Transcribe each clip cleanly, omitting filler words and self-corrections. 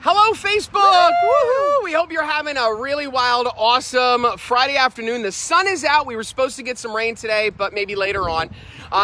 Hello, Facebook! Woohoo! We hope you're having a really wild, awesome Friday afternoon. The sun is out. We were supposed to get some rain today, but maybe later on.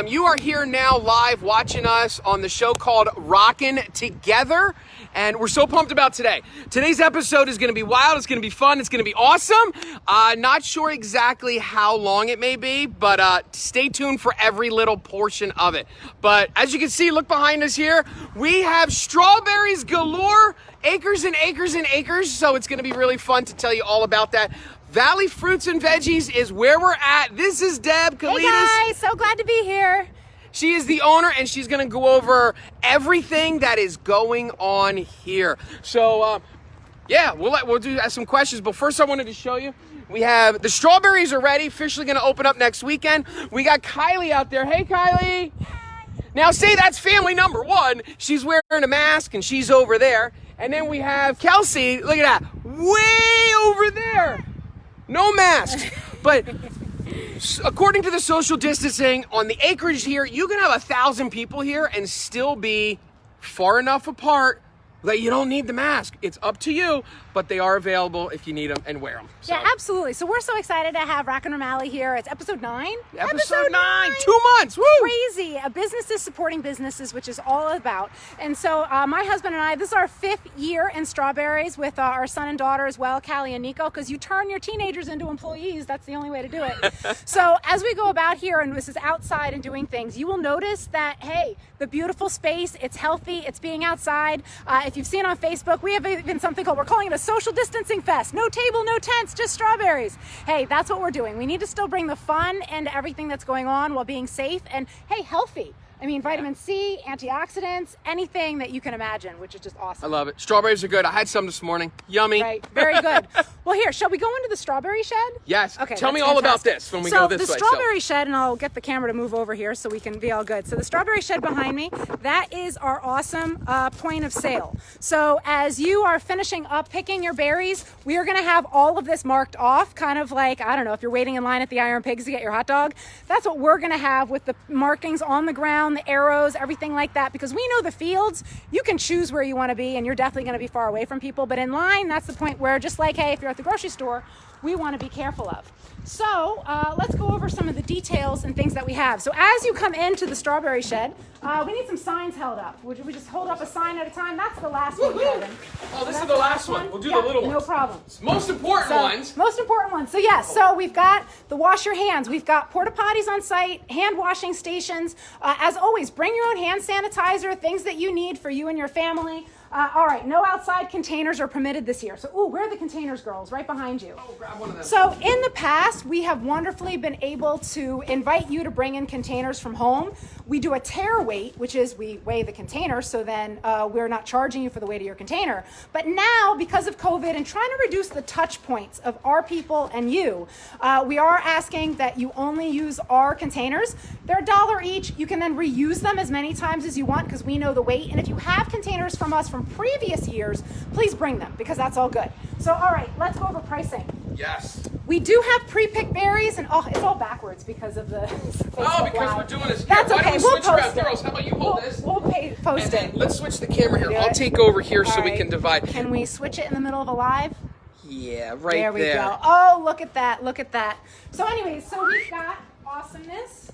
You are here now live watching us on the show called Rockin' Together, and we're so pumped about today. Today's episode is going to be wild. It's going to be fun. It's going to be awesome. Not sure exactly how long it may be, but stay tuned for every little portion of it. But as you can see, look behind us here. We have strawberries galore. Acres and acres and acres, so it's going to be really fun to tell you all about that. Valley Fruits and Veggies is where we're at. This is Deb Kalidas. Hey guys, so glad to be here. She is the owner, and she's going to go over everything that is going on here. So, we'll do some questions, but first I wanted to show you. We have the strawberries are ready, officially going to open up next weekend. We got Kylie out there. Hey, Kylie. Hi. Now, say that's family number one. She's wearing a mask, and she's over there. And then we have Kelsey, look at that, way over there. No mask. But according to the social distancing on the acreage here, you can have 1,000 people here and still be far enough apart that you don't need the mask. It's up to you, but they are available if you need them and wear them. So. Yeah, absolutely. So we're so excited to have Rockin' O'Malley here. It's episode 9. Episode 9, 2 months, woo! Crazy. Businesses supporting businesses, which is all about. And so my husband and I, this is our 5th year in strawberries with our son and daughter as well, Callie and Nico, because you turn your teenagers into employees. That's the only way to do it. So as we go about here, and this is outside and doing things, you will notice that, hey, the beautiful space, it's healthy, it's being outside. If you've seen on Facebook, we have even something called, we're calling it a social distancing fest. No table, no tents, just strawberries. Hey, that's what we're doing. We need to still bring the fun and everything that's going on while being safe and, hey, healthy. I mean, vitamin C, antioxidants, anything that you can imagine, which is just awesome. I love it. Strawberries are good. I had some this morning. Yummy. Right, very good. Well, here, shall we go into the strawberry shed? Yes. Okay. Tell me all about this when we go this way. So the strawberry shed, and I'll get the camera to move over here so we can be all good. So the strawberry shed behind me, that is our awesome point of sale. So as you are finishing up picking your berries, we are going to have all of this marked off, kind of like, I don't know, if you're waiting in line at the Iron Pigs to get your hot dog. That's what we're going to have with the markings on the ground, the arrows, everything like that, because we know the fields, you can choose where you want to be, and you're definitely going to be far away from people, but in line, that's the point where, just like, hey, if you're at the grocery store, we want to be careful of. So let's go over some of the details and things that we have. So as you come into the strawberry shed, we need some signs held up. Would we just hold up a sign at a time? That's the last one, Kevin. Oh, this is the last one. We'll do the little ones. No problem. Most important ones. Most important ones. So yes, so we've got the wash your hands. We've got porta potties on site, hand washing stations. As always, bring your own hand sanitizer, things that you need for you and your family. All right, no outside containers are permitted this year. So, where are the containers, girls? Right behind you. Oh, grab one of them. So, in the past, we have wonderfully been able to invite you to bring in containers from home. We do a tear weight, which is we weigh the container, so then we're not charging you for the weight of your container. But now, because of COVID and trying to reduce the touch points of our people and you, we are asking that you only use our containers. They're $1 each. You can then reuse them as many times as you want because we know the weight. And if you have containers from us from previous years, please bring them because that's all good. So, all right, let's go over pricing. Yes. We do have pre-picked berries, and it's all backwards because of the Oh, because we're doing this. That's Why okay. don't we We'll switch post around? it. Girls, how about you hold this? We'll post And it. let's switch the camera here. Do I'll it? take over here All so we right. can divide. Can we switch it in the middle of a live? Yeah, right There we there. go. Oh, look at that. Look at that. So anyways, so we've got awesomeness.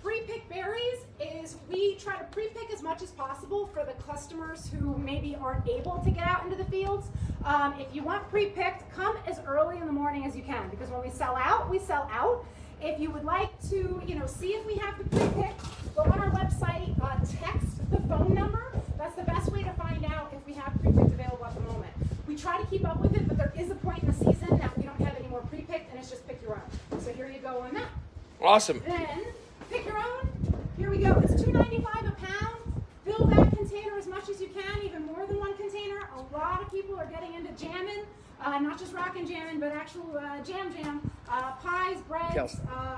Pre-picked berries is we try to pre-pick as much as possible for the customers who maybe aren't able to get out into the fields. If you want pre-picked, come as early in the morning as you can because when we sell out, we sell out. If you would like to, see if we have the pre-picked, go on our website, text the phone number. That's the best way to find out if we have pre-picked available at the moment. We try to keep up with it, but there is a point in the season that we don't have any more pre-picked and it's just pick your own. So here you go on that. Awesome. Then pick your own. Here we go. It's $2.95 a pound. Fill that container as much as you can, even more than one container. A lot of people are getting into jamming, not just rockin' jamming, but actual jam, pies, breads,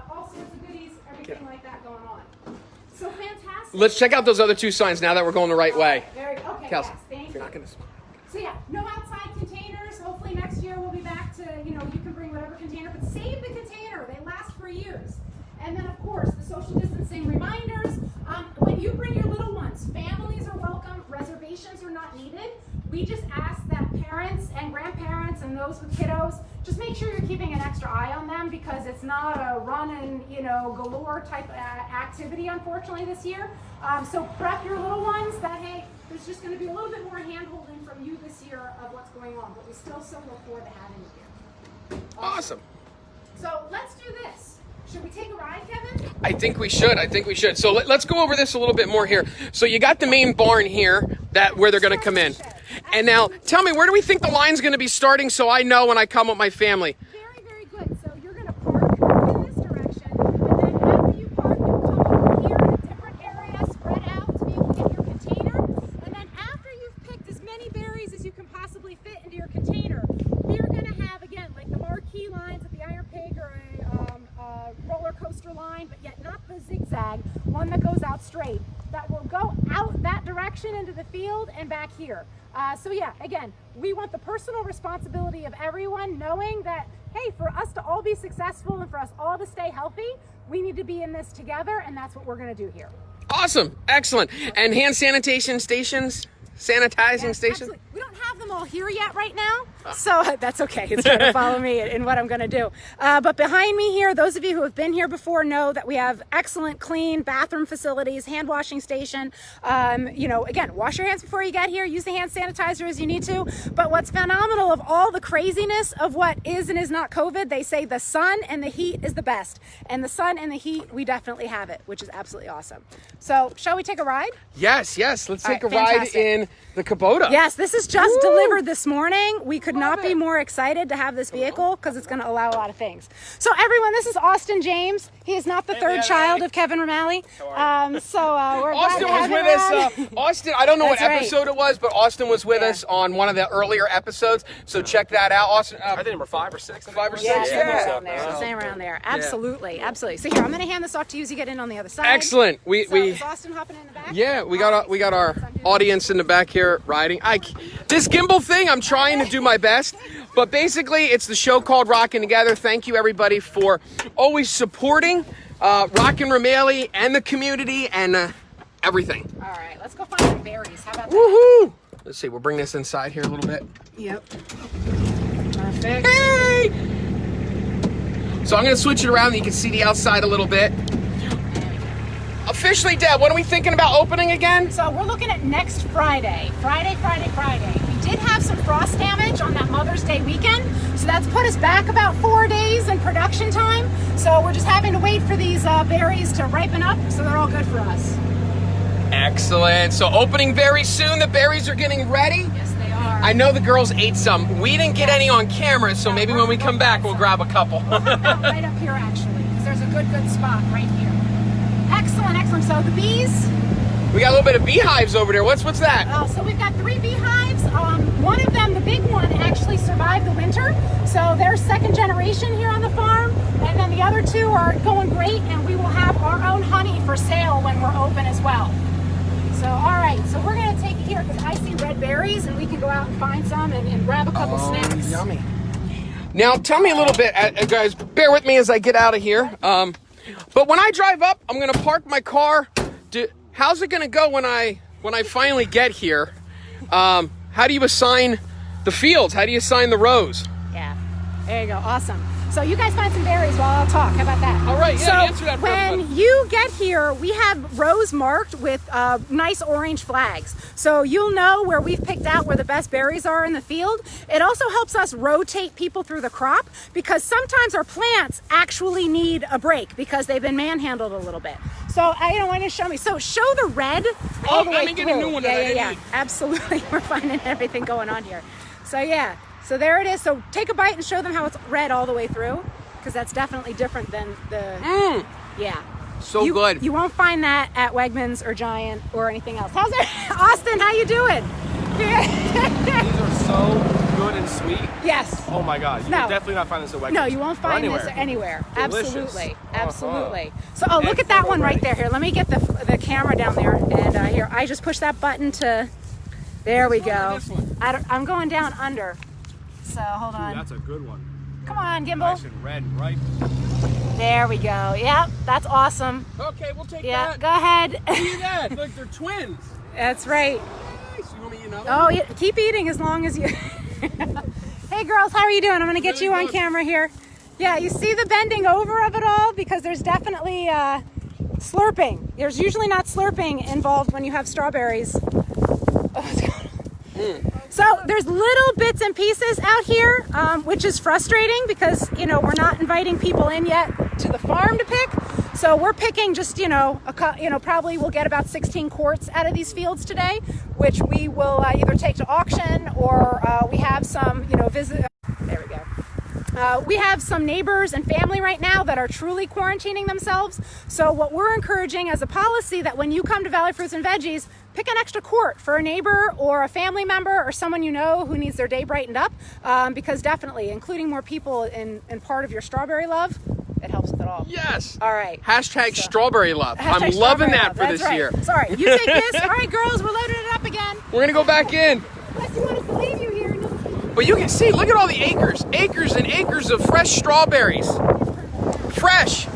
all sorts of goodies, everything like that going on. So fantastic. Let's check out those other two signs now that we're going the right way. Okay, Kelsey, yes, thank if you. you're not gonna... So yeah, no outside containers. Hopefully next year we'll be back to, you can bring whatever container, but save the container. They last for years. And then of course, the social distancing reminders. When you bring your little ones, families are welcome, reservations donations are not needed. We just ask that parents and grandparents and those with kiddos, just make sure you're keeping an extra eye on them because it's not a run and, you know, galore type activity, unfortunately, this year. So prep your little ones that, hey, there's just going to be a little bit more hand-holding from you this year of what's going on, but we still so look forward to having you here. Awesome. So let's do this. Should we take a ride, Kevin? I think we should. So let's go over this a little bit more here. So you got the main barn here where they're going to come in. And now tell me, where do we think the line's going to be starting so I know when I come with my family? Very, very good. So you're going to park in this direction, and then after you park, you'll come over here in a different area, spread out to be able to get your container. And then after you've picked as many berries as you can possibly fit into your container, we're going to have, again, like the marquee lines at the Iron Pig or a roller coaster line, but yet not the zigzag, one that goes out straight, that will go out that direction into the field and back here. So yeah, again, we want the personal responsibility of everyone knowing that, hey, for us to all be successful and for us all to stay healthy, we need to be in this together, and that's what we're going to do here. Awesome. Excellent. And hand sanitation stations? Sanitizing stations? Absolutely. We don't have them all here yet right now, so that's okay. It's going to follow me in what I'm going to do. But behind me here, those of you who have been here before know that we have excellent, clean bathroom facilities, hand washing station. You know, again, wash your hands before you get here. Use the hand sanitizer as you need to. But what's phenomenal of all the craziness of what is and is not COVID, they say the sun and the heat is the best. And the sun and the heat, we definitely have it, which is absolutely awesome. So, shall we take a ride? Yes. Let's take a ride fantastic. in the Kubota. Yes, this is just delivered this morning. We could not be more excited to have this vehicle because it's going to allow a lot of things. So everyone, this is Austin James. He is not the third child of Kevin Romali. We're Austin was with us. Austin, I don't know what episode it was, but Austin was with us on one of the earlier episodes. So check that out. Austin, I think number 5 or 6. 5 or 6. Yeah, same around there. Absolutely. So here, I'm going to hand this off to you as you get in on the other side. Excellent. Is Austin hopping in the back? Yeah, we got our audience in the back here riding. This gimbal thing, I'm trying to do my best, but basically it's the show called Rockin' Together. Thank you everybody for always supporting Rockin' Romali and the community and everything. All right, let's go find some berries. How about that? Woohoo! Let's see, we'll bring this inside here a little bit. Yep. Perfect. Hey! So I'm gonna switch it around and you can see the outside a little bit. Officially, Deb, when are we thinking about opening again? So we're looking at next Friday. Friday. We did have some frost damage on that Mother's Day weekend, so that's put us back about 4 days in production time. So we're just having to wait for these berries to ripen up, so they're all good for us. Excellent. So opening very soon. The berries are getting ready. Yes, they are. I know the girls ate some. We didn't get any on camera, so maybe when we come back, we'll grab a couple. We'll have that right up here, actually, because there's a good spot right here. Excellent. So the bees. We got a little bit of beehives over there. What's that? So we've got 3 beehives. One of them, the big one, actually survived the winter. So they're second generation here on the farm. And then the other 2 are going great, and we will have our own honey for sale when we're open as well. So, all right. So we're going to take it here because I see red berries, and we can go out and find some and grab a couple snacks. Yummy. Now, tell me a little bit, guys, bear with me as I get out of here. But when I drive up, I'm going to park my car. How's it going to go when I finally get here? How do you assign the fields? How do you assign the rows? Yeah, there you go. Awesome. So you guys find some berries while I'll talk. How about that? All right, yeah, so answer that for everybody. when you get here, we have rows marked with nice orange flags. So you'll know where we've picked out where the best berries are in the field. It also helps us rotate people through the crop because sometimes our plants actually need a break because they've been manhandled a little bit. So I don't want to show me. So show the red all the way through. Get a new one. Yeah. Absolutely. We're finding everything going on here. So yeah. So there it is. So take a bite and show them how it's red all the way through, because that's definitely different than the. Yeah. So good. You won't find that at Wegmans or Giant or anything else. How's it, Austin? How you doing? These are so good and sweet. Yes. Oh my God. You will definitely not find this at Veggies. No, you won't find this anywhere. Delicious. Absolutely. So look at that one right there. Here, let me get the camera down there, and here I just push that button to. There we go. I'm going down under. So hold on. Ooh, that's a good one. Come on, gimbal. Nice and red and ripe. There we go. Yep, that's awesome. Okay, we'll take Yeah, that. go ahead. Look at that. Look, they're twins. That's right. Nice. You want me another Oh, one? yeah, keep eating as long as you... Hey girls, how are you doing? I'm gonna get Really you on good. camera here. Yeah, you see the bending over of it all? Because there's definitely slurping. There's usually not slurping involved when you have strawberries. Oh, what's going on? So there's little bits and pieces out here, which is frustrating because, you know, we're not inviting people in yet to the farm to pick. So we're picking just, probably we'll get about 16 quarts out of these fields today, which we will either take to auction or we have some, visit. There we go. We have some neighbors and family right now that are truly quarantining themselves. So what we're encouraging as a policy that when you come to Valley Fruits and Veggies, pick an extra quart for a neighbor or a family member or someone you know who needs their day brightened up, because definitely including more people in part of your strawberry love, it helps with it all. Yes. All right. Hashtag strawberry love. Hashtag I'm loving strawberry that love. for That's this right. year. Sorry, you take this. All right, girls, we're loading it up again. We're gonna go back in. Unless you want us to leave you here. But you can see, look at all the acres and acres of fresh strawberries. Fresh.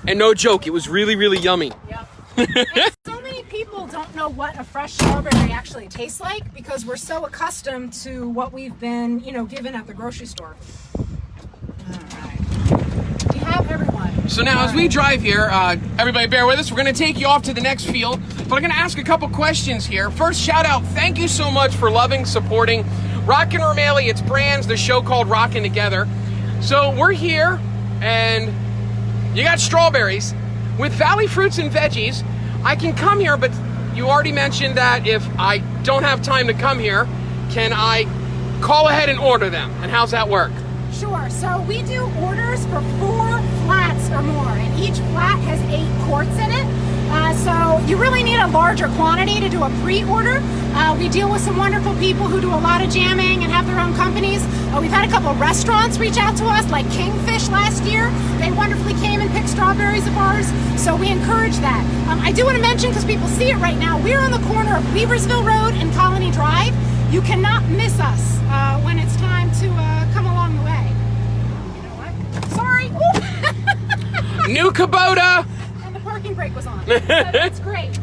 And no joke, it was really, really yummy. Yep. And so many people don't know what a fresh strawberry actually tastes like because we're so accustomed to what we've been, given at the grocery store. All right. We have everyone. So now as we drive here, everybody bear with us. We're going to take you off to the next field, but I'm going to ask a couple questions here. First, shout out, thank you so much for loving, supporting Rockin O'Malley, its brands, the show called Rockin' Together. So we're here, and you got strawberries. With Valley Fruits and Veggies, I can come here, but you already mentioned that if I don't have time to come here, can I call ahead and order them? And how's that work? Sure. So we do orders for 4 flats or more, and each flat has 8 quarts in it. So you really need a larger quantity to do a pre-order. We deal with some wonderful people who do a lot of jamming and have their own companies. We've had a couple of restaurants reach out to us, like Kingfish last year. They wonderfully came and picked strawberries of ours, so we encourage that. I do want to mention, because people see it right now, we're on the corner of Weaversville Road and Colony Drive. You cannot miss us when it's time to come along the way. You know what? Sorry. Ooh. New Kubota! And the parking brake was on. So that's great.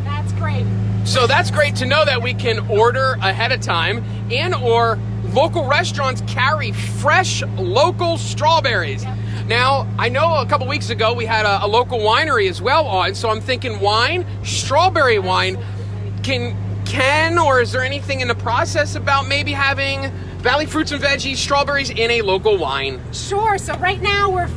That's great. So that's great to know that we can order ahead of time, and or local restaurants carry fresh local strawberries. Yep. Now, I know a couple weeks ago we had a local winery as well on, so I'm thinking wine, strawberry wine, can or is there anything in the process about maybe having Valley Fruits and Veggies strawberries in a local wine? Sure. So right now we're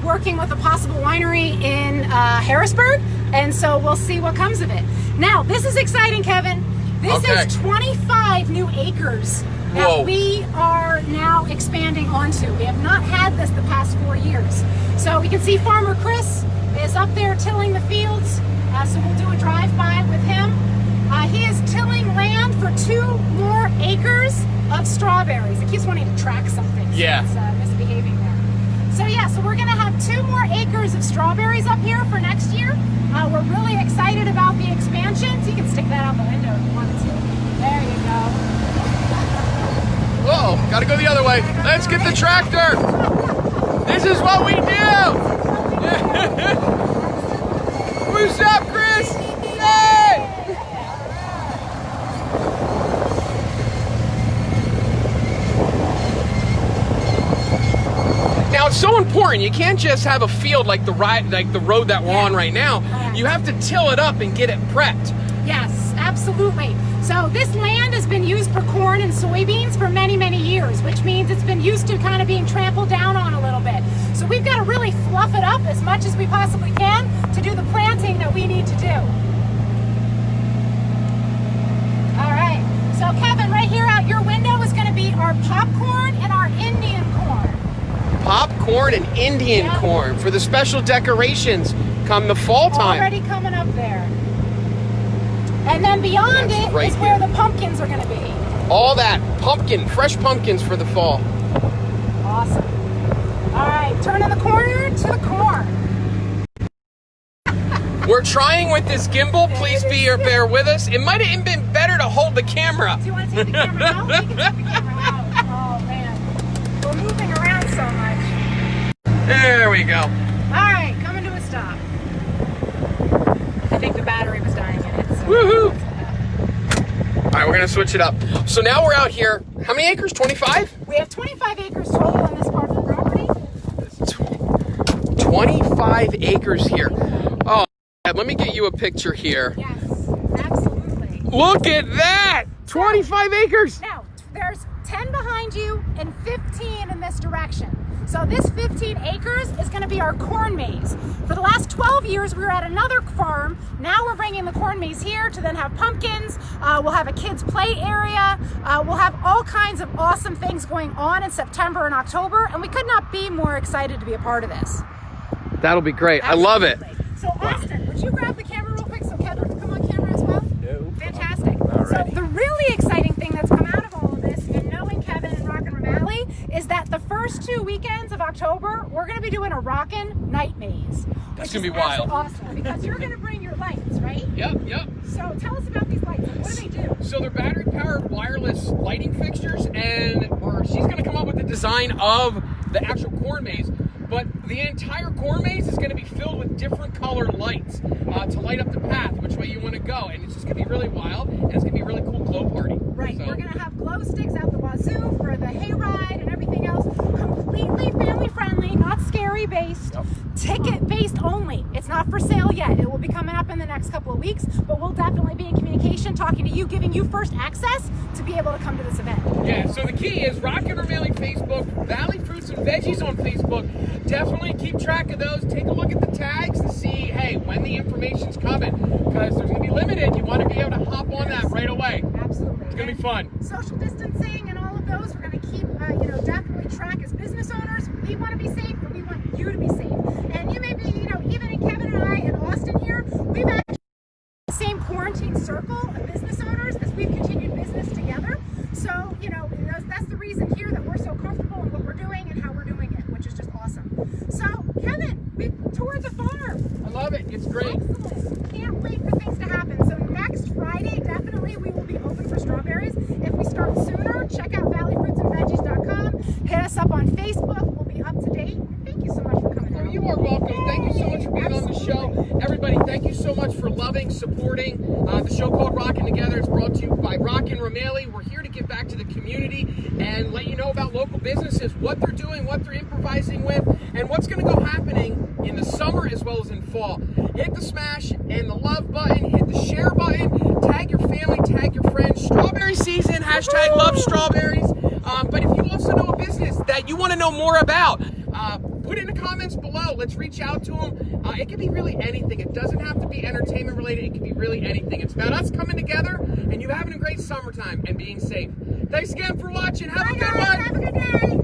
working with a possible winery in Harrisburg, and so we'll see what comes of it. Now, this is exciting, Kevin. This is 25 new acres that Whoa. we are now expanding onto. We have not had this the past 4 years. So we can see Farmer Chris is up there tilling the fields, so we'll do a drive-by with him. He is tilling land for 2 more acres of strawberries. It keeps wanting to track something. So Yeah. it's misbehaving there. So yeah, so we're gonna have 2 more acres of strawberries up here for next year. We're really excited about the expansions. You can stick that out the window if you wanted to. There you go. Whoa, gotta go the other way. Let's get the tractor. This is what we do. What's up, Chris? Hey! Now it's so important. You can't just have a field like the road that we're on right now. You have to till it up and get it prepped. Yes, absolutely. So this land has been used for corn and soybeans for many, many years, which means it's been used to kind of being trampled down on a little bit. So we've got to really fluff it up as much as we possibly can to do the planting that we need to do. All right. So Kevin, right here out your window is going to be our popcorn and our Indian corn. Popcorn and Indian Yep. corn for the special decorations come the fall time. Already coming up there. And then beyond That's it right is where here. the pumpkins are going to be. All that fresh pumpkins for the fall. Awesome. All right, turning the corner to the corn. We're trying with this gimbal. Please bear with us. It might have been better to hold the camera. Do you want to take the camera out? We can take the camera out. Oh, man. We're moving around so much. There we go. All right, coming stop. I think the battery was dying in it. So. Woohoo! All right, we're gonna switch it up. So now we're out here. How many acres? 25? We have 25 acres total in this part of the property. 25 acres here. Oh, let me get you a picture here. Yes, absolutely. Look at that! 25 acres! Now, there's 10 behind you and 15 in this direction. So this 15 acres is going to be our corn maze. For the last 12 years, we were at another farm. Now we're bringing the corn maze here to then have pumpkins. We'll have a kids' play area. We'll have all kinds of awesome things going on in September and October, and we could not be more excited to be a part of this. That'll be great. Absolutely. I love it. So Austin, would you grab the camera real quick so Kevin can come on camera as well? No. Fantastic. So the really exciting thing that's come out of all of this and knowing Kevin and Rockin is that the first 2 weekends of October, we're going to be doing a Rockin' night maze. That's going to be wild. Awesome, because you're going to bring your lights, right? Yep. So tell us about these lights. What do they do? So they're battery-powered wireless lighting fixtures, and she's going to come up with the design of the actual corn maze. But the entire corn maze is going to be filled with different colored lights to light up the path, which way you want to go. And it's just going to be really wild, and it's going to be a really cool glow party. Right. So. We're going to have glow sticks out the wazoo for the hayride and everything else. Completely family-friendly, not scary-based. Yep. Ticket-based only. It's not for sale yet. It will be coming up in the next couple of weeks, but we'll definitely be in communication, talking to you, giving you first access to be able to come to this event. Yeah, so the key is Rockin' or Mailing Facebook, Valley Fruits and Veggies on Facebook. Definitely keep track of those. Take a look at the tags to see, hey, when the information's coming, because there's going to be limited. You want to be able to hop on that right away. Absolutely. It's going to be fun. Social distancing and all of those, we're going to keep, definitely track as business owners. We want to be safe, and we want you to be safe. And you may be, even in Kevin and I and Austin here, we've actually the same quarantine circle of business owners as we've continued business together. So, that's the reason here that we're so comfortable in what we're doing and how we're doing it, which is just awesome. So, Kevin, we've toured the farm. I love it. It's great. Excellent. Can't wait for things to happen. So next Friday, definitely we will be open for strawberries. If we start sooner, check out valleyfruitsandveggies.com. Hit us up on Facebook. We'll be up to date. Thank you so much for coming out. You are welcome. Thank you so much for being on the show. Everybody, thank you so much for loving, supporting the show called Rockin' Together. It's brought to you by Rockin' Rameli. We're here to give back to the community and let you know about local businesses, what they're doing, what they're improvising with, and what's going to go happening in the summer as well as in fall. Hit the smash and the love button, hit the share button, tag your family, tag your friends. Strawberry season, hashtag love strawberries. But if you also know a business that you want to know more about, put it in the comments below. Let's reach out to them. It can be really anything. It doesn't have to be entertainment related. It can be really anything. It's about us coming together and you having a great summertime and being safe. Thanks again for watching. Have a good one. Have a good day.